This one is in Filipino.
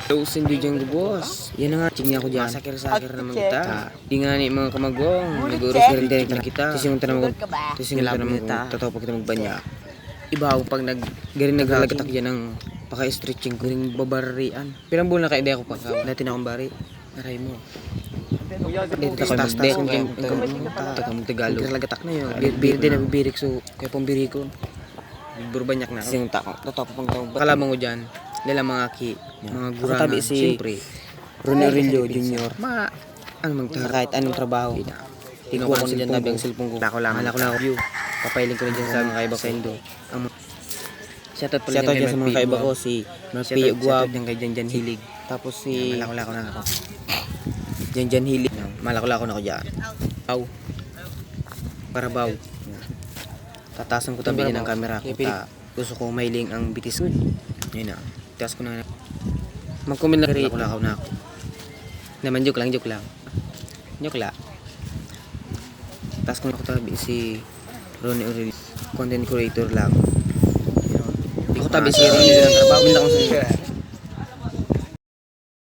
Lausin di dyan boss. Yan na nga, tingnan ko dyan. Sakir naman kita. Di nga ni mga kamagong. Nag-urus na rin din kita. Tapos yung tanong tataw pa kita magbanya. Iba pag galing naglagatak dyan ng paka-stretching ko rin babararian. Pirang buwan na ka-idea ko pa. Dati na akong bari. Aray mo. Dito ako magdek. Taka mag-Tagalog. Naglagatak na yun. Biri din na bibirik so. Kaya pong biri ko. Burbanyak na ako. Kasi yung tataw pang tawag. Kalabang ko dyan. Nila mga mga gurangan. Siyempre. Ronnie Aurelio Jr. Kahit anong trabaho. Tingnan ko na dyan tabi ang cellphone ko. Hala ko lang view. Papailing ko na dyan sa mga kaiba ko. Shoutout pala dyan sa mga kaiba ko. Si Marpio Guab. Dyan kay Jan Hilig. Tapos si malako na ako. Jan Hilig. Malako na ako dyan. Parabaw. Tatasan ko tabi niya ng camera ko. Gusto ko mailing ang bitis ko. Yun na. Tigas ko na. Mag-comment na rin. Lakaw na ako. Naman joke lang. Joke lang. Tapos kung ako tabi si Ronnie Aurelio. Content creator lang. Hindi ko tabi si Ronnie ng trabaho. Minta ko sa